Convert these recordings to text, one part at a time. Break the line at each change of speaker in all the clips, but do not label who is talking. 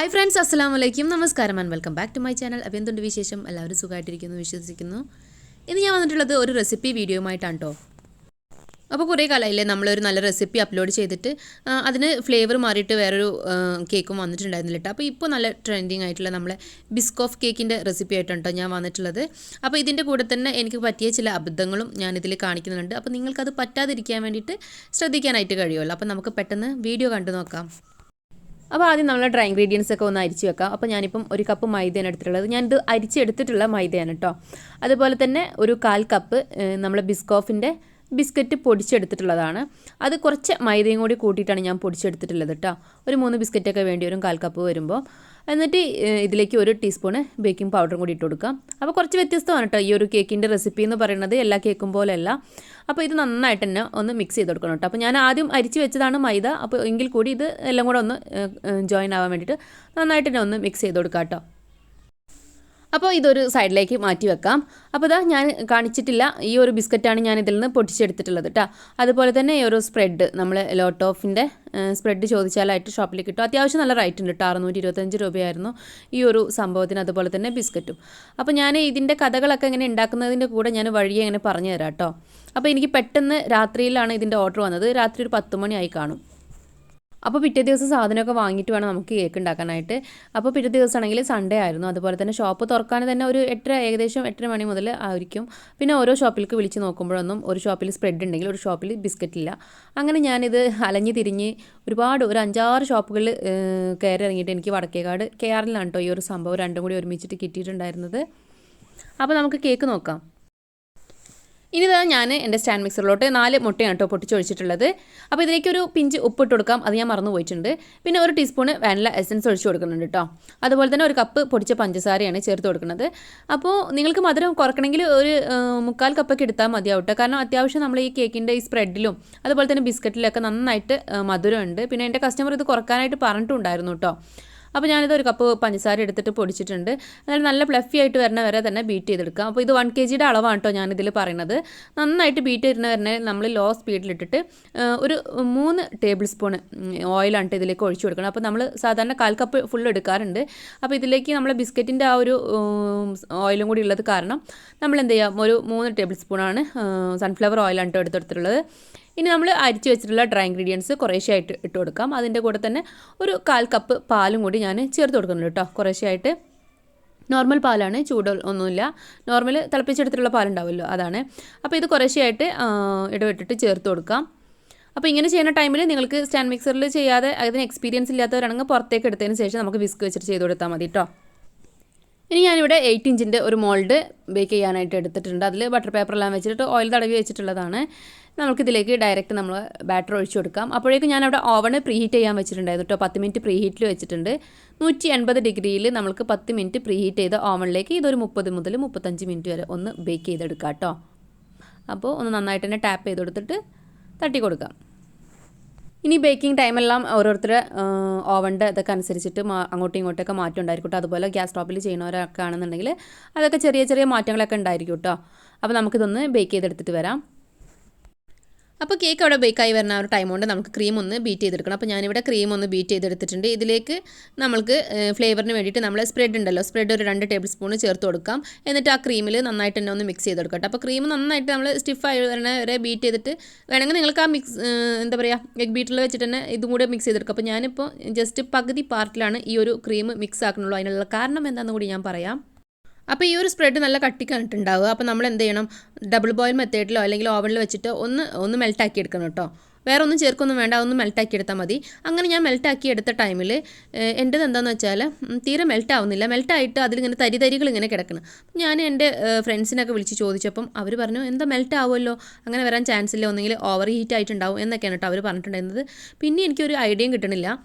Hi friends, അസ്സലാമു അലൈക്കും, നമസ്കാരം and welcome back to my channel. അപ്പോൾ എന്തുണ്ട് വിശേഷം? എല്ലാവരും സുഖമായിട്ടിരിക്കുന്നു വിശ്വസിക്കുന്നു. ഇന്ന് ഞാൻ വന്നിട്ടുള്ളത് ഒരു റെസിപ്പി വീഡിയോയുമായിട്ടാണ് കേട്ടോ. അപ്പോൾ കുറേ കാലമായില്ലേ നമ്മളൊരു നല്ല റെസിപ്പി അപ്ലോഡ് ചെയ്തിട്ട് അതിന് ഫ്ലേവർ മാറിയിട്ട് വേറൊരു കേക്കും വന്നിട്ടുണ്ടായിരുന്നില്ല കേട്ടോ. അപ്പോൾ ഇപ്പോൾ നല്ല ട്രെൻഡിങ് ആയിട്ടുള്ള നമ്മളെ ബിസ്കോഫ് കേക്കിൻ്റെ റെസിപ്പി ആയിട്ടാണ് കേട്ടോ ഞാൻ വന്നിട്ടുള്ളത്. അപ്പോൾ ഇതിൻ്റെ കൂടെ തന്നെ എനിക്ക് പറ്റിയ ചില അബദ്ധങ്ങളും ഞാനിതിൽ കാണിക്കുന്നുണ്ട്. അപ്പോൾ നിങ്ങൾക്കത് പറ്റാതിരിക്കാൻ വേണ്ടിയിട്ട് ശ്രദ്ധിക്കാനായിട്ട് കഴിയുമല്ലോ. അപ്പോൾ നമുക്ക് പെട്ടെന്ന് വീഡിയോ കണ്ടു നോക്കാം. അപ്പോൾ ആദ്യം നമ്മൾ ഡ്രൈ ഇൻഗ്രീഡിയൻസ് ഒക്കെ ഒന്ന് അരിച്ച് വെക്കാം. അപ്പോൾ ഞാനിപ്പം ഒരു കപ്പ് മൈദയാണ് എടുത്തിട്ടുള്ളത്. ഞാനിത് അരിച്ചെടുത്തിട്ടുള്ള മൈദയാണ് കേട്ടോ. അതുപോലെ തന്നെ ഒരു 1/4 കപ്പ് നമ്മൾ ബിസ്കോഫിൻ്റെ ബിസ്ക്കറ്റ് പൊടിച്ചെടുത്തിട്ടുള്ളതാണ്. അത് കുറച്ച് മൈദയും കൂടി കൂട്ടിയിട്ടാണ് ഞാൻ പൊടിച്ചെടുത്തിട്ടുള്ളത് കേട്ടോ. ഒരു 3 ബിസ്ക്കറ്റൊക്കെ വേണ്ടി വരും 1/4 കപ്പ് വരുമ്പോൾ. എന്നിട്ട് ഇതിലേക്ക് 1 ടീസ്പൂണ് ബേക്കിംഗ് പൗഡറും കൂടി ഇട്ട് കൊടുക്കാം. അപ്പോൾ കുറച്ച് വ്യത്യസ്തമാണ് കേട്ടോ ഈ ഒരു കേക്കിൻ്റെ റെസിപ്പി എന്ന് പറയുന്നത്, എല്ലാ കേക്കും പോലെയല്ല. അപ്പോൾ ഇത് നന്നായിട്ട് തന്നെ ഒന്ന് മിക്സ് ചെയ്ത് കൊടുക്കണം കേട്ടോ. അപ്പോൾ ഞാൻ ആദ്യം അരിച്ച് വെച്ചതാണ് മൈദ. അപ്പോൾ എങ്കിൽ കൂടി ഇത് എല്ലാം കൂടെ ഒന്ന് ജോയിൻ ആവാൻ വേണ്ടിയിട്ട് നന്നായിട്ട് തന്നെ ഒന്ന് മിക്സ് ചെയ്ത് കൊടുക്കാം കേട്ടോ. അപ്പോൾ ഇതൊരു സൈഡിലേക്ക് മാറ്റി വെക്കാം. അപ്പോൾ ഇതാ ഞാൻ കാണിച്ചിട്ടില്ല, ഈ ഒരു ബിസ്ക്കറ്റാണ് ഞാൻ ഇതിൽ നിന്ന് പൊട്ടിച്ചെടുത്തിട്ടുള്ളത് കേട്ടോ. അതുപോലെ തന്നെ ഈ ഒരു സ്പ്രെഡ്, നമ്മൾ ലോട്ടോഫിൻ്റെ സ്പ്രെഡ് ചോദിച്ചാലായിട്ട് ഷോപ്പിൽ കിട്ടും. അത്യാവശ്യം നല്ല റേറ്റ് ഉണ്ട് കേട്ടോ. 625 രൂപയായിരുന്നു ഈ ഒരു സംഭവത്തിന്. അതുപോലെ തന്നെ ബിസ്ക്കറ്റും. അപ്പോൾ ഞാൻ ഇതിൻ്റെ കഥകളൊക്കെ എങ്ങനെ ഉണ്ടാക്കുന്നതിൻ്റെ കൂടെ ഞാൻ വഴിയെ എങ്ങനെ പറഞ്ഞു തരാം കേട്ടോ. അപ്പോൾ എനിക്ക് പെട്ടെന്ന് രാത്രിയിലാണ് ഇതിൻ്റെ ഓർഡർ വന്നത്. രാത്രി ഒരു 10 മണിയായി കാണും. അപ്പോൾ പിറ്റേ ദിവസം സാധനമൊക്കെ വാങ്ങിയിട്ട് വേണം നമുക്ക് കേക്ക് ഉണ്ടാക്കാനായിട്ട്. അപ്പോൾ പിറ്റേ ദിവസമാണെങ്കിൽ സൺഡേ ആയിരുന്നു. അതുപോലെ തന്നെ ഷോപ്പ് തുറക്കാൻ തന്നെ ഒരു 8:30, ഏകദേശം 8:30 മണി മുതൽ ആയിരിക്കും. പിന്നെ ഓരോ ഷോപ്പിലേക്ക് വിളിച്ച് നോക്കുമ്പോഴൊന്നും ഒരു ഷോപ്പിൽ സ്പ്രെഡ് ഉണ്ടെങ്കിൽ ഒരു ഷോപ്പിൽ ബിസ്ക്കറ്റ് ഇല്ല. അങ്ങനെ ഞാനിത് അലഞ്ഞ് തിരിഞ്ഞ് ഒരുപാട് ഒരു 5-6 ഷോപ്പുകളിൽ കയറി ഇറങ്ങിയിട്ട് എനിക്ക് വടക്കേക്കാട് KRലാണ് കേട്ടോ ഈ ഒരു സംഭവം രണ്ടും കൂടി ഒരുമിച്ചിട്ട് കിട്ടിയിട്ടുണ്ടായിരുന്നത്. അപ്പോൾ നമുക്ക് കേക്ക് നോക്കാം. ഇനി ഞാൻ എൻ്റെ സ്റ്റാൻഡ് മിക്സറിലോട്ട് 4 മുട്ടയാണ് കേട്ടോ പൊട്ടിച്ചൊഴിച്ചിട്ടുള്ളത്. അപ്പോൾ ഇതിലേക്ക് ഒരു പിഞ്ച് ഉപ്പിട്ട് കൊടുക്കാം, അത് ഞാൻ മറന്നു പോയിട്ടുണ്ട്. പിന്നെ 1 ടീസ്പൂണ് വാനില എസൻസ് ഒഴിച്ച് കൊടുക്കുന്നുണ്ട് കേട്ടോ. അതുപോലെ തന്നെ 1 കപ്പ് പൊടിച്ച പഞ്ചസാരയാണ് ചേർത്ത് കൊടുക്കുന്നത്. അപ്പോൾ നിങ്ങൾക്ക് മധുരം കുറക്കണമെങ്കിൽ ഒരു 3/4 കപ്പൊക്കെ എടുത്താൽ മതിയാവും കേട്ടോ. കാരണം അത്യാവശ്യം നമ്മൾ ഈ കേക്കിൻ്റെ ഈ സ്പ്രെഡിലും അതുപോലെ തന്നെ ബിസ്ക്കറ്റിലൊക്കെ നന്നായിട്ട് മധുരമുണ്ട്. പിന്നെ എൻ്റെ കസ്റ്റമർ ഇത് കുറക്കാനായിട്ട് പറഞ്ഞിട്ടുണ്ടായിരുന്നു കേട്ടോ. അപ്പോൾ ഞാനിത് 1 കപ്പ് പഞ്ചസാര എടുത്തിട്ട് പൊടിച്ചിട്ടുണ്ട്. എന്നാലും നല്ല ഫ്ലഫി ആയിട്ട് വരുന്ന വരെ തന്നെ ബീറ്റ് ചെയ്തെടുക്കാം. അപ്പോൾ ഇത് 1 kgയുടെ അളവാണ് കേട്ടോ ഞാനിതിൽ പറയുന്നത്. നന്നായിട്ട് ബീറ്റ് വരുന്ന വരെ നമ്മൾ ലോ സ്പീഡിലിട്ടിട്ട് ഒരു 3 ടേബിൾ സ്പൂൺ ഓയിലാണ് ഇതിലേക്ക് ഒഴിച്ചു കൊടുക്കണം. അപ്പോൾ നമ്മൾ സാധാരണ 1/4 കപ്പ് ഫുൾ എടുക്കാറുണ്ട്. അപ്പോൾ ഇതിലേക്ക് നമ്മൾ ബിസ്ക്കറ്റിൻ്റെ ആ ഒരു ഓയിലും കൂടി ഉള്ളത് കാരണം നമ്മൾ എന്ത് ചെയ്യാം, ഒരു 3 ടേബിൾ സ്പൂണാണ് സൺഫ്ലവർ ഓയിലാണ് കേട്ടോ എടുത്തിട്ടുള്ളത്. ഇനി നമ്മൾ അരിച്ച് വെച്ചിട്ടുള്ള ഡ്രൈ ഇൻഗ്രീഡിയൻസ് കുറേശ്ശെയായിട്ട് ഇട്ട് കൊടുക്കാം. അതിൻ്റെ കൂടെ തന്നെ ഒരു 1/4 കപ്പ് പാലും കൂടി ഞാൻ ചേർത്ത് കൊടുക്കുന്നുണ്ട് കേട്ടോ. കുറേശ്ശെയായിട്ട് നോർമൽ പാലാണ്, ചൂട് ഒന്നുമില്ല, നോർമൽ തിളപ്പിച്ചെടുത്തിട്ടുള്ള പാലുണ്ടാവുമല്ലോ അതാണ്. അപ്പോൾ ഇത് കുറേശ്ശെയായിട്ട് ഇടവിട്ടിട്ട് ചേർത്ത് കൊടുക്കാം. അപ്പോൾ ഇങ്ങനെ ചെയ്യുന്ന ടൈമിൽ നിങ്ങൾക്ക് സ്റ്റാൻഡ് മിക്സറിൽ ചെയ്യാതെ അതിന് എക്സ്പീരിയൻസ് ഇല്ലാത്തവരാണെങ്കിൽ പുറത്തേക്ക് എടുത്തതിന് ശേഷം നമുക്ക് വിസ്ക് വെച്ചിട്ട് ചെയ്ത് കൊടുത്താൽ മതി കേട്ടോ. ഇനി ഞാനിവിടെ 8 ഇഞ്ചിൻ്റെ ഒരു മോൾഡ് ബേക്ക് ചെയ്യാനായിട്ട് എടുത്തിട്ടുണ്ട്. അതിൽ ബട്ടർ പേപ്പറെല്ലാം വെച്ചിട്ട് ഓയിൽ തടവി വെച്ചിട്ടുള്ളതാണ്. നമുക്കിതിലേക്ക് ഡയറക്റ്റ് നമ്മൾ ബാറ്റർ ഒഴിച്ചു കൊടുക്കാം. അപ്പോഴേക്കും ഞാനവിടെ ഓവൺ പ്രീഹീറ്റ് ചെയ്യാൻ വെച്ചിട്ടുണ്ടായിരുന്നു കേട്ടോ. 10 മിനിറ്റ് പ്രീഹീറ്റിൽ വെച്ചിട്ടുണ്ട്. 180 ഡിഗ്രിയിൽ നമുക്ക് 10 മിനിറ്റ് പ്രീഹീറ്റ് ചെയ്ത ഓവണിലേക്ക് ഇതൊരു 30 മുതൽ 35 മിനിറ്റ് വരെ ഒന്ന് ബേക്ക് ചെയ്തെടുക്കാം കേട്ടോ. അപ്പോൾ ഒന്ന് നന്നായിട്ട് തന്നെ ടാപ്പ് ചെയ്ത് കൊടുത്തിട്ട് തട്ടി കൊടുക്കാം. ഇനി ബേക്കിംഗ് ടൈമെല്ലാം ഓരോരുത്തരുടെ ഓവൻ്റെ ഇതൊക്കെ അനുസരിച്ചിട്ട് അങ്ങോട്ടും ഇങ്ങോട്ടൊക്കെ മാറ്റം ഉണ്ടായിരിക്കും കേട്ടോ. അതുപോലെ ഗ്യാസ് സ്റ്റോപ്പിൽ ചെയ്യുന്നവരൊക്കെ ആണെന്നുണ്ടെങ്കിൽ അതൊക്കെ ചെറിയ ചെറിയ മാറ്റങ്ങളൊക്കെ ഉണ്ടായിരിക്കും കേട്ടോ. അപ്പോൾ നമുക്കിതൊന്ന് ബേക്ക് ചെയ്തെടുത്തിട്ട് വരാം. അപ്പോൾ കേക്ക് അവിടെ ബേക്കായി വരുന്ന ഒരു ടൈം കൊണ്ട് നമുക്ക് ക്രീം ഒന്ന് ബീറ്റ് ചെയ്തെടുക്കണം. അപ്പോൾ ഞാനിവിടെ ക്രീം ഒന്ന് ബീറ്റ് ചെയ്തെടുത്തിട്ടുണ്ട്. ഇതിലേക്ക് നമ്മൾക്ക് ഫ്ലേവറിന് വേണ്ടിയിട്ട് നമ്മൾ സ്പ്രെഡ് ഉണ്ടല്ലോ, സ്പ്രെഡ് ഒരു 2 ടേബിൾ സ്പൂൺ ചേർത്ത് കൊടുക്കാം. എന്നിട്ട് ആ ക്രീമിൽ നന്നായിട്ട് തന്നെ ഒന്ന് മിക്സ് ചെയ്ത് കൊടുക്കട്ടെ. അപ്പോൾ ക്രീം നന്നായിട്ട് നമ്മൾ സ്റ്റിഫായി വരുന്ന വരെ ബീറ്റ് ചെയ്തിട്ട് വേണമെങ്കിൽ നിങ്ങൾക്ക് ആ എന്താ പറയുക, എഗ് ബീറ്ററിൽ വെച്ചിട്ട് തന്നെ ഇതും കൂടെ മിക്സ് ചെയ്തെടുക്കുക. അപ്പോൾ ഞാനിപ്പോൾ ജസ്റ്റ് പകുതി പാർട്ടിലാണ് ഈ ഒരു ക്രീം മിക്സ് ആക്കണുള്ളൂ. അതിനുള്ള കാരണം എന്താണെന്ന് കൂടി ഞാൻ പറയാം. അപ്പോൾ ഈ ഒരു സ്പ്രെഡ് നല്ല കട്ടിക്കാണിട്ടുണ്ടാവുക. അപ്പോൾ നമ്മൾ എന്ത് ചെയ്യണം, ഡബിൾ ബോയിൽ മെത്തേഡിലോ അല്ലെങ്കിൽ ഓവനിൽ വെച്ചിട്ട് ഒന്ന് മെൽട്ടാക്കി എടുക്കണം കേട്ടോ. വേറെ ഒന്നും ചേർക്കൊന്നും വേണ്ട, ഒന്ന് മെൽട്ടാക്കി എടുത്താൽ മതി. അങ്ങനെ ഞാൻ മെൽട്ടാക്കി എടുത്ത ടൈമിൽ എൻ്റെത് എന്താണെന്ന് വെച്ചാൽ തീരെ മെൽറ്റ് ആവുന്നില്ല. മെൽട്ടായിട്ട് അതിലിങ്ങനെ തരികൾ ഇങ്ങനെ കിടക്കണം. ഞാൻ എൻ്റെ ഫ്രണ്ട്സിനൊക്കെ വിളിച്ച് ചോദിച്ചപ്പം അവർ പറഞ്ഞു, എന്താ മെൽറ്റ് ആവുമല്ലോ, അങ്ങനെ വരാൻ ചാൻസ് ഇല്ല, ഒന്നെങ്കിൽ ഓവർ ഹീറ്റ് ആയിട്ടുണ്ടാവും എന്നൊക്കെയാണ് കേട്ടോ അവർ പറഞ്ഞിട്ടുണ്ടായിരുന്നത്. പിന്നെ എനിക്കൊരു ഐഡിയയും കിട്ടണില്ല.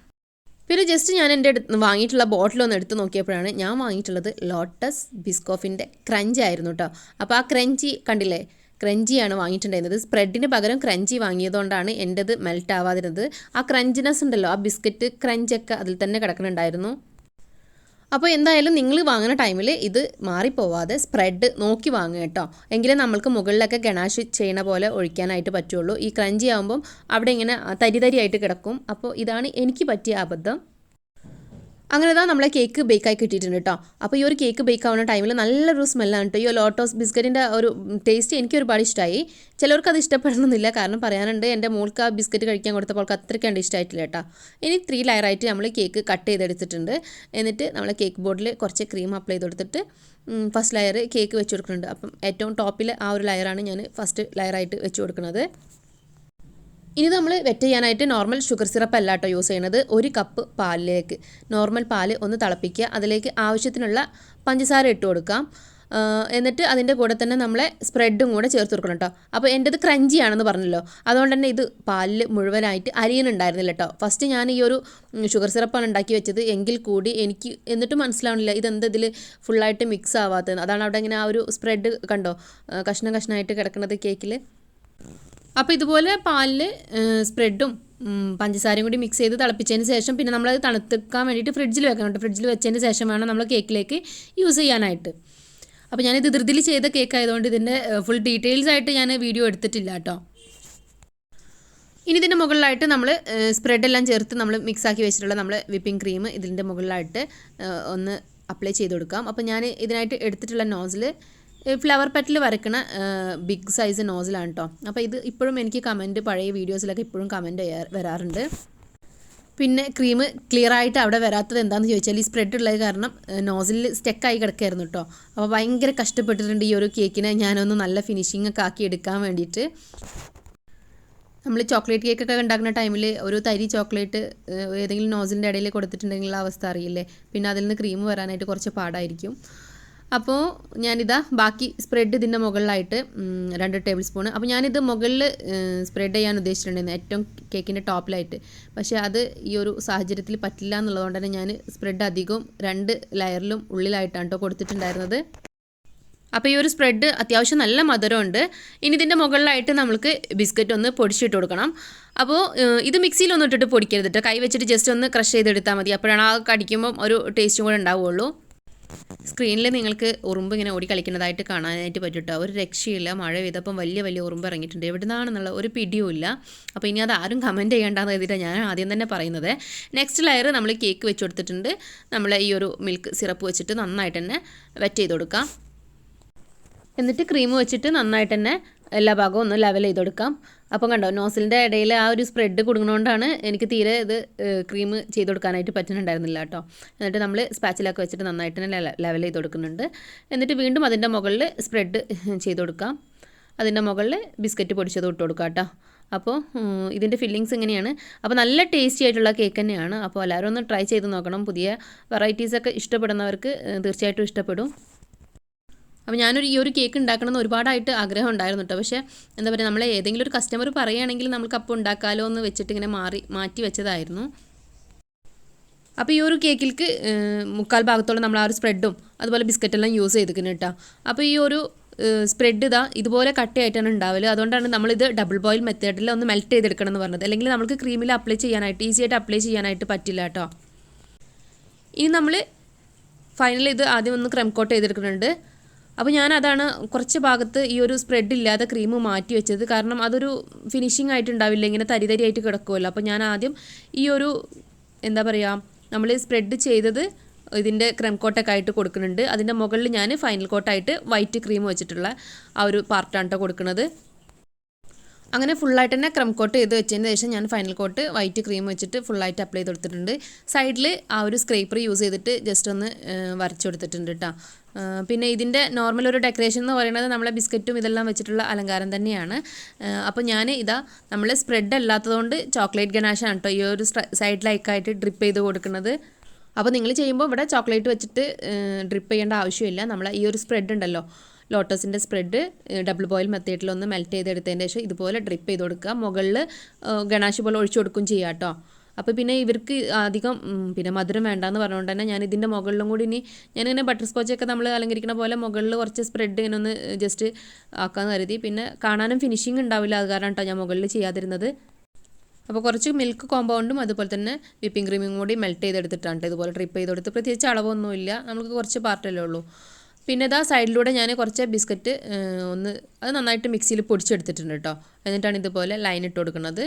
പിന്നെ ജസ്റ്റ് ഞാൻ എൻ്റെ വാങ്ങിയിട്ടുള്ള ബോട്ടിലൊന്ന് എടുത്ത് നോക്കിയപ്പോഴാണ് ഞാൻ വാങ്ങിയിട്ടുള്ളത് ലോട്ടസ് ബിസ്കോഫിൻ്റെ ക്രഞ്ച് ആയിരുന്നു കേട്ടോ. അപ്പോൾ ആ ക്രഞ്ചി കണ്ടില്ലേ, ക്രഞ്ചിയാണ് വാങ്ങിയിട്ടുണ്ടായിരുന്നത്. സ്പ്രെഡിന് പകരം ക്രഞ്ചി വാങ്ങിയതുകൊണ്ടാണ് എൻ്റെത് മെൽറ്റ് ആവാതിരുന്നത്. ആ ക്രഞ്ചിനെസ് ഉണ്ടല്ലോ, ആ ബിസ്ക്കറ്റ് ക്രഞ്ചൊക്കെ അതിൽ തന്നെ കിടക്കുന്നുണ്ടായിരുന്നു. അപ്പോൾ എന്തായാലും നിങ്ങൾ വാങ്ങുന്ന ടൈമിൽ ഇത് മാറിപ്പോവാതെ സ്പ്രെഡ് നോക്കി വാങ്ങുക കേട്ടോ. എങ്കിലേ നമ്മൾക്ക് മുകളിലൊക്കെ ഗണാഷ് ചെയ്യണ പോലെ ഒഴിക്കാനായിട്ട് പറ്റുള്ളൂ. ഈ ക്രഞ്ചി ആകുമ്പം അവിടെ ഇങ്ങനെ തരി തരിയായിട്ട് കിടക്കും. അപ്പോൾ ഇതാണ് എനിക്ക് പറ്റിയ അബദ്ധം. അങ്ങനെ தான் നമ്മളെ കേക്ക് ബേക്കായി കിട്ടിയിട്ടുണ്ട് കേട്ടോ. അപ്പോൾ ഈ ഒരു കേക്ക് ബേക്ക് ആവുന്ന ടൈമിൽ നല്ലൊരു സ്മെല്ലാണ് കേട്ടോ. ഈ ലോട്ടസ് ബിസ്ക്കറ്റിൻ്റെ ഒരു ടേസ്റ്റ് എനിക്ക് ഒരുപാട് ഇഷ്ടമായി. ചിലർക്ക് അത് ഇഷ്ടപ്പെടണമെന്നില്ല, കാരണം പറയാനുണ്ട് എൻ്റെ മോൾക്ക് ആ ബിസ്ക്കറ്റ് കഴിക്കാൻ കൊടുത്തപ്പോൾ അത്രയ്ക്ക് കണ്ട് ഇഷ്ടമായിട്ടില്ല കേട്ടോ. ഇനി 3 ലെയറായിട്ട് നമ്മൾ കേക്ക് കട്ട് ചെയ്തെടുത്തിട്ടുണ്ട്. എന്നിട്ട് നമ്മൾ കേക്ക് ബോർഡിൽ കുറച്ച് ക്രീം അപ്ലൈ ചെയ്ത് കൊടുത്തിട്ട് ഫസ്റ്റ് ലെയർ കേക്ക് വെച്ച് കൊടുക്കുന്നുണ്ട്. അപ്പം ഏറ്റവും ടോപ്പിൽ ആ ഒരു ലെയറാണ് ഞാൻ ഫസ്റ്റ് ലെയറായിട്ട് വെച്ച് കൊടുക്കുന്നത്. ഇനി നമ്മൾ വെറ്റ് ചെയ്യാനായിട്ട് നോർമൽ ഷുഗർ സിറപ്പ് അല്ല കേട്ടോ യൂസ് ചെയ്യുന്നത്. 1 കപ്പ് പാലിലേക്ക് നോർമൽ പാൽ ഒന്ന് തിളപ്പിക്കുക, അതിലേക്ക് ആവശ്യത്തിനുള്ള പഞ്ചസാര ഇട്ട് കൊടുക്കാം. എന്നിട്ട് അതിൻ്റെ കൂടെ തന്നെ നമ്മളെ സ്പ്രെഡും കൂടെ ചേർത്ത് കൊടുക്കണം കേട്ടോ. അപ്പോൾ എൻ്റെത് ക്രഞ്ചി ആണെന്ന് പറഞ്ഞല്ലോ, അതുകൊണ്ട് തന്നെ ഇത് പാലിൽ മുഴുവനായിട്ട് അരിയനുണ്ടായിരുന്നില്ല കേട്ടോ. ഫസ്റ്റ് ഞാൻ ഈ ഒരു ഷുഗർ സിറപ്പാണ് ഉണ്ടാക്കി വെച്ചത്, എങ്കിൽ കൂടി എനിക്ക് എന്നിട്ടും മനസ്സിലാവണില്ല ഇതെന്ത് ഇതിൽ ഫുള്ളായിട്ട് മിക്സ് ആവാത്തത്. അതാണ് അവിടെ ഇങ്ങനെ ആ ഒരു സ്പ്രെഡ് കണ്ടോ കഷ്ണം കഷ്ണമായിട്ട് കിടക്കുന്നത് കേക്കിൽ. അപ്പോൾ ഇതുപോലെ പാലിൽ സ്പ്രെഡും പഞ്ചസാരയും കൂടി മിക്സ് ചെയ്ത് തിളപ്പിച്ചതിന് ശേഷം പിന്നെ നമ്മളത് തണുത്തിക്കാൻ വേണ്ടിയിട്ട് ഫ്രിഡ്ജിൽ വെക്കണം കേട്ടോ. ഫ്രിഡ്ജിൽ വെച്ചതിന് ശേഷം വേണം നമ്മൾ കേക്കിലേക്ക് യൂസ് ചെയ്യാനായിട്ട്. അപ്പോൾ ഞാനിത് ധൃതിയിൽ ചെയ്ത കേക്ക് ആയതുകൊണ്ട് ഇതിൻ്റെ ഫുൾ ഡീറ്റെയിൽസ് ആയിട്ട് ഞാൻ വീഡിയോ എടുത്തിട്ടില്ല കേട്ടോ. ഇനി ഇതിൻ്റെ മുകളിലായിട്ട് നമ്മൾ സ്പ്രെഡെല്ലാം ചേർത്ത് നമ്മൾ മിക്സാക്കി വെച്ചിട്ടുള്ള നമ്മൾ വിപ്പിംഗ് ക്രീം ഇതിൻ്റെ മുകളിലായിട്ട് ഒന്ന് അപ്ലൈ ചെയ്ത് കൊടുക്കാം. അപ്പോൾ ഞാൻ ഇതിനായിട്ട് എടുത്തിട്ടുള്ള നോസിൽ ഫ്ലവർ പെറ്റൽ വരയ്ക്കണ ബിഗ് സൈസ് നോസിലാണ് കേട്ടോ. അപ്പോൾ ഇത് ഇപ്പോഴും എനിക്ക് കമൻറ്റ് പഴയ വീഡിയോസിലൊക്കെ ഇപ്പോഴും കമൻറ്റ് വരാറുണ്ട്. പിന്നെ ക്രീം ക്ലിയർ ആയിട്ട് അവിടെ വരാത്തത് എന്താണെന്ന് ചോദിച്ചാൽ ഈ സ്പ്രെഡ് ഉള്ളത് കാരണം നോസിലിൽ സ്റ്റെക്കായി കിടക്കായിരുന്നു കേട്ടോ. അപ്പോൾ ഭയങ്കര കഷ്ടപ്പെട്ടിട്ടുണ്ട് ഈ ഒരു കേക്കിനെ ഞാനൊന്ന് നല്ല ഫിനിഷിംഗ് ഒക്കെ ആക്കി എടുക്കാൻ വേണ്ടിയിട്ട്. നമ്മൾ ചോക്ലേറ്റ് കേക്കൊക്കെ ഉണ്ടാക്കുന്ന ടൈമിൽ ഒരു തരി ചോക്ലേറ്റ് ഏതെങ്കിലും നോസിലിൻ്റെ ഇടയിൽ കൊടുത്തിട്ടുണ്ടെങ്കിൽ അവസ്ഥ അറിയില്ലേ, പിന്നെ അതിൽ നിന്ന് ക്രീം വരാനായിട്ട് കുറച്ച് പാടായിരിക്കും. അപ്പോൾ ഞാനിതാ ബാക്കി സ്പ്രെഡ് ഇതിൻ്റെ മുകളിലായിട്ട് 2 ടേബിൾ സ്പൂൺ. അപ്പോൾ ഞാനിത് മുകളിൽ സ്പ്രെഡ് ചെയ്യാൻ ഉദ്ദേശിച്ചിട്ടുണ്ടായിരുന്നു ഏറ്റവും കേക്കിൻ്റെ ടോപ്പിലായിട്ട്. പക്ഷേ അത് ഈ ഒരു സാഹചര്യത്തിൽ പറ്റില്ല എന്നുള്ളതുകൊണ്ട് തന്നെ ഞാൻ സ്പ്രെഡ് അധികവും 2 ലെയറിലും ഉള്ളിലായിട്ടാണ് കേട്ടോ കൊടുത്തിട്ടുണ്ടായിരുന്നത്. അപ്പോൾ ഈ ഒരു സ്പ്രെഡ് അത്യാവശ്യം നല്ല മധുരമുണ്ട്. ഇനി ഇതിൻ്റെ മുകളിലായിട്ട് നമുക്ക് ബിസ്ക്കറ്റ് ഒന്ന് പൊടിച്ചിട്ട് കൊടുക്കണം. അപ്പോൾ ഇത് മിക്സിയിലൊന്നും ഇട്ടിട്ട് പൊടിക്കരുത് കേട്ടോ, കൈ വെച്ചിട്ട് ജസ്റ്റ് ഒന്ന് ക്രഷ് ചെയ്തെടുത്താൽ മതി. അപ്പോഴാണ് ആ കടിക്കുമ്പം ഒരു ടേസ്റ്റും കൂടെ ഉണ്ടാവുകയുള്ളൂ. സ്ക്രീനിൽ നിങ്ങൾക്ക് ഉറുമ്പ് ഇങ്ങനെ ഓടി കളിക്കുന്നതായിട്ട് കാണാനായിട്ട് പറ്റും. ഒരു രക്ഷയില്ല, മഴ പെയ്തപ്പം വലിയ വലിയ ഉറുമ്പ് ഇറങ്ങിയിട്ടുണ്ട്, എവിടുന്നാണെന്നുള്ള ഒരു പിടിയുമില്ല. അപ്പോൾ ഇനി അത് ആരും കമൻറ്റ് ചെയ്യേണ്ടെന്ന് കരുതിയിട്ടാണ് ഞാൻ ആദ്യം തന്നെ പറയുന്നത്. നെക്സ്റ്റ് ലെയർ നമ്മൾ കേക്ക് വെച്ച് കൊടുത്തിട്ടുണ്ട്. നമ്മൾ ഈ ഒരു മിൽക്ക് സിറപ്പ് വെച്ചിട്ട് നന്നായിട്ട് തന്നെ വെറ്റ് ചെയ്ത് കൊടുക്കാം. എന്നിട്ട് ക്രീം വെച്ചിട്ട് നന്നായിട്ട് തന്നെ എല്ലാ ഭാഗവും ഒന്ന് ലെവൽ ചെയ്ത് കൊടുക്കാം. അപ്പം കണ്ടോ നോസിലിൻ്റെ ഇടയിൽ ആ ഒരു സ്പ്രെഡ് കൊടുക്കുന്നതുകൊണ്ടാണ് എനിക്ക് തീരെ ഇത് ക്രീം ചെയ്ത് കൊടുക്കാനായിട്ട് പറ്റുന്നുണ്ടായിരുന്നില്ല കേട്ടോ. എന്നിട്ട് നമ്മൾ സ്പാച്ചിലൊക്കെ വെച്ചിട്ട് നന്നായിട്ട് തന്നെ ലെവൽ ചെയ്ത് കൊടുക്കുന്നുണ്ട്. എന്നിട്ട് വീണ്ടും അതിൻ്റെ മുകളിൽ സ്പ്രെഡ് ചെയ്ത് കൊടുക്കാം. അതിൻ്റെ മുകളിൽ ബിസ്ക്കറ്റ് പൊടിച്ചത് ഇട്ട് കൊടുക്കാം കേട്ടോ. അപ്പോൾ ഇതിൻ്റെ ഫില്ലിങ്സ് ഇങ്ങനെയാണ്. അപ്പോൾ നല്ല ടേസ്റ്റി ആയിട്ടുള്ള കേക്ക് തന്നെയാണ്. അപ്പോൾ എല്ലാവരും ഒന്ന് ട്രൈ ചെയ്ത് നോക്കണം. പുതിയ വെറൈറ്റീസൊക്കെ ഇഷ്ടപ്പെടുന്നവർക്ക് തീർച്ചയായിട്ടും ഇഷ്ടപ്പെടും. അപ്പോൾ ഞാനൊരു ഈ ഒരു കേക്ക് ഉണ്ടാക്കണമെന്ന് ഒരുപാടായിട്ട് ആഗ്രഹം ഉണ്ടായിരുന്നു കേട്ടോ. പക്ഷേ എന്താ പറയുക, നമ്മളെ ഏതെങ്കിലും ഒരു കസ്റ്റമർ പറയുകയാണെങ്കിൽ നമുക്ക് അപ്പോൾ ഉണ്ടാക്കാമല്ലോ എന്ന് വെച്ചിട്ട് ഇങ്ങനെ മാറ്റി വെച്ചതായിരുന്നു. അപ്പോൾ ഈ ഒരു കേക്കിലേക്ക് 3/4 ഭാഗത്തോളം നമ്മൾ ആ ഒരു സ്പ്രെഡും അതുപോലെ ബിസ്ക്കറ്റെല്ലാം യൂസ് ചെയ്തിരിക്കുന്നു കേട്ടോ. അപ്പോൾ ഈ ഒരു സ്പ്രെഡ് ഇതുപോലെ കട്ടയായിട്ടാണ് ഉണ്ടാവില്ല. അതുകൊണ്ടാണ് നമ്മളിത് ഡബിൾ ബോയിൽ മെത്തേഡിൽ ഒന്ന് മെൽറ്റ് ചെയ്തെടുക്കണം എന്ന് പറഞ്ഞത്. അല്ലെങ്കിൽ നമുക്ക് ക്രീമിൽ അപ്ലൈ ചെയ്യാനായിട്ട് ഈസിയായിട്ട് അപ്ലൈ ചെയ്യാനായിട്ട് പറ്റില്ല കേട്ടോ. ഇനി നമ്മൾ ഫൈനൽ ഇത് ആദ്യം ഒന്ന് ക്രീം കോട്ട് ചെയ്തെടുക്കുന്നുണ്ട്. അപ്പോൾ ഞാൻ അതാണ് കുറച്ച് ഭാഗത്ത് ഈ ഒരു സ്പ്രെഡ് ഇല്ലാതെ ക്രീം മാറ്റി വെച്ചത്, കാരണം അതൊരു ഫിനിഷിംഗ് ആയിട്ടുണ്ടാവില്ല, ഇങ്ങനെ തരി തരിയായിട്ട് കിടക്കുമല്ലോ. അപ്പോൾ ഞാൻ ആദ്യം ഈ ഒരു എന്താ പറയുക നമ്മൾ സ്പ്രെഡ് ചെയ്തത് ഇതിൻ്റെ ക്രീം കോട്ടൊക്കെ ആയിട്ട് കൊടുക്കുന്നുണ്ട്. അതിൻ്റെ മുകളിൽ ഞാൻ ഫൈനൽ കോട്ടായിട്ട് വൈറ്റ് ക്രീം വെച്ചിട്ടുള്ള ആ ഒരു പാർട്ടാണ് കേട്ടോ കൊടുക്കുന്നത്. അങ്ങനെ ഫുള്ളായിട്ട് തന്നെ ക്രീം കോട്ട് ചെയ്ത് വെച്ചതിന് ശേഷം ഞാൻ ഫൈനൽ കോട്ട് വൈറ്റ് ക്രീം വെച്ചിട്ട് ഫുള്ളായിട്ട് അപ്ലൈ ചെയ്ത് കൊടുത്തിട്ടുണ്ട്. സൈഡിൽ ആ ഒരു സ്ക്രേപ്പർ യൂസ് ചെയ്തിട്ട് ജസ്റ്റ് ഒന്ന് വരച്ചു കൊടുത്തിട്ടുണ്ട് കേട്ടോ. പിന്നെ ഇതിൻ്റെ നോർമൽ ഒരു ഡെക്കറേഷൻ എന്ന് പറയുന്നത് നമ്മളെ ബിസ്ക്കറ്റും ഇതെല്ലാം വെച്ചിട്ടുള്ള അലങ്കാരം തന്നെയാണ്. അപ്പോൾ ഞാൻ നമ്മൾ സ്പ്രെഡ് അല്ലാത്തതുകൊണ്ട് ചോക്ലേറ്റ് ഗനാഷാണ് കേട്ടോ ഈ ഒരു സൈഡിലേക്കായിട്ട് ഡ്രിപ്പ് ചെയ്ത് കൊടുക്കുന്നത്. അപ്പോൾ നിങ്ങൾ ചെയ്യുമ്പോൾ ഇവിടെ ചോക്ലേറ്റ് വെച്ചിട്ട് ഡ്രിപ്പ് ചെയ്യേണ്ട ആവശ്യമില്ല. നമ്മൾ ഈ ഒരു സ്പ്രെഡ് ഉണ്ടല്ലോ, ലോട്ടസിൻ്റെ സ്പ്രെഡ് ഡബിൾ ബോയിൽ മെത്തേഡിലൊന്ന് മെൽറ്റ് ചെയ്തെടുത്തതിന് ശേഷം ഇതുപോലെ ഡ്രിപ്പ് ചെയ്ത് കൊടുക്കുക. മുകളിൽ ഗണാഷ് പോലെ ഒഴിച്ചു കൊടുക്കും ചെയ്യാം കേട്ടോ. അപ്പോൾ പിന്നെ ഇവർക്ക് അധികം പിന്നെ മധുരം വേണ്ടാന്ന് പറഞ്ഞുകൊണ്ട് തന്നെ ഞാൻ ഇതിൻ്റെ മുകളിലും കൂടി ഇനി ഞാനിങ്ങനെ ബട്ടർ സ്കോച്ചൊക്കെ നമ്മൾ അലങ്കരിക്കുന്ന പോലെ മുകളിൽ കുറച്ച് സ്പ്രെഡ് ഇങ്ങനെ ഒന്ന് ജസ്റ്റ് ആക്കാമെന്ന് കരുതി. പിന്നെ കാണാനും ഫിനിഷിങ് ഉണ്ടാവില്ല, അത് കാരണം കേട്ടോ ഞാൻ മുകളിൽ ചെയ്യാതിരുന്നത്. അപ്പോൾ കുറച്ച് മിൽക്ക് കോമ്പൗണ്ടും അതുപോലെ തന്നെ വിപ്പിംഗ് ക്രീമും കൂടി മെൽറ്റ് ചെയ്തെടുത്തിട്ടാണ് ഇതുപോലെ ഡ്രിപ്പ് ചെയ്ത് കൊടുത്ത്. പ്രത്യേകിച്ച് അളവൊന്നുമില്ല, നമുക്ക് കുറച്ച് പാർട്ടല്ലേ ഉള്ളൂ. പിന്നെ ഇതാ സൈഡിലൂടെ ഞാൻ കുറച്ച് ബിസ്ക്കറ്റ് അത് നന്നായിട്ട് മിക്സിയിൽ പൊടിച്ചെടുത്തിട്ടുണ്ട് കേട്ടോ. എന്നിട്ടാണ് ഇതുപോലെ ലൈൻ ഇട്ട് കൊടുക്കുന്നത്,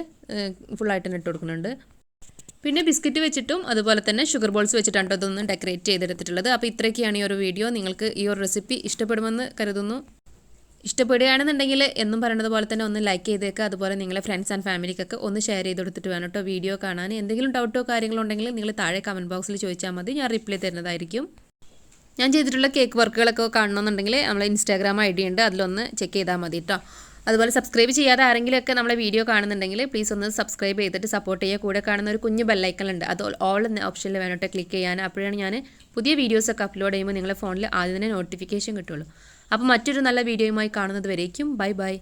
ഫുള്ളായിട്ട് തന്നെ ഇട്ട് കൊടുക്കുന്നുണ്ട്. പിന്നെ ബിസ്ക്കറ്റ് വെച്ചിട്ടും അതുപോലെ തന്നെ ഷുഗർ ബോൾസ് വെച്ചിട്ടാണ് ഇതൊന്ന് ഡെക്കറേറ്റ് ചെയ്തെടുത്തിട്ടുള്ളത്. അപ്പോൾ ഇത്രയൊക്കെയാണ് ഈ ഒരു വീഡിയോ. നിങ്ങൾക്ക് ഈ ഒരു റെസിപ്പി ഇഷ്ടപ്പെടുമെന്ന് കരുതുന്നു. ഇഷ്ടപ്പെടുകയാണെന്നുണ്ടെങ്കിൽ എന്നും പറയുന്നത് പോലെ തന്നെ ഒന്ന് ലൈക്ക് ചെയ്തേക്കുക. അതുപോലെ നിങ്ങളെ ഫ്രണ്ട്സ് ആൻഡ് ഫാമിലിക്കൊക്കെ ഒന്ന് ഷെയർ ചെയ്ത് കൊടുത്തിട്ട് വേണം കേട്ടോ വീഡിയോ കാണാൻ. എന്തെങ്കിലും ഡൗട്ടോ കാര്യങ്ങളോ ഉണ്ടെങ്കിൽ നിങ്ങൾ താഴെ കമൻറ്റ് ബോക്സിൽ ചോദിച്ചാൽ മതി, ഞാൻ റിപ്ലൈ തരുന്നതായിരിക്കും. ഞാൻ ചെയ്തിട്ടുള്ള കേക്ക് വർക്കുകളൊക്കെ കാണണമെന്നുണ്ടെങ്കിൽ നമ്മളെ ഇൻസ്റ്റാഗ്രാം ID ഉണ്ട്, അതിലൊന്ന് ചെക്ക് ചെയ്താൽ മതി കേട്ടോ. അതുപോലെ സബ്സ്ക്രൈബ് ചെയ്യാതെ ആരെങ്കിലുമൊക്കെ നമ്മളെ വീഡിയോ കാണുന്നുണ്ടെങ്കിൽ പ്ലീസ് ഒന്ന് സബ്സ്ക്രൈബ് ചെയ്തിട്ട് സപ്പോർട്ട് ചെയ്യുക. കൂടെ കാണുന്ന ഒരു കുഞ്ഞ് ബെല്ലൈക്കൺ ഉണ്ട്, അത് ഓൾ എന്ന ഓപ്ഷനിൽ വേണോട്ട് ക്ലിക്ക് ചെയ്യാൻ. അപ്പോഴാണ് ഞാൻ പുതിയ വീഡിയോസൊക്കെ അപ്ലോഡ് ചെയ്യുമ്പോൾ നിങ്ങളുടെ ഫോണിൽ ആദ്യം തന്നെ നോട്ടിഫിക്കേഷൻ കിട്ടുള്ളൂ. അപ്പോൾ മറ്റൊരു നല്ല വീഡിയോയുമായി കാണുന്നത് വരേക്കും ബൈ ബൈ.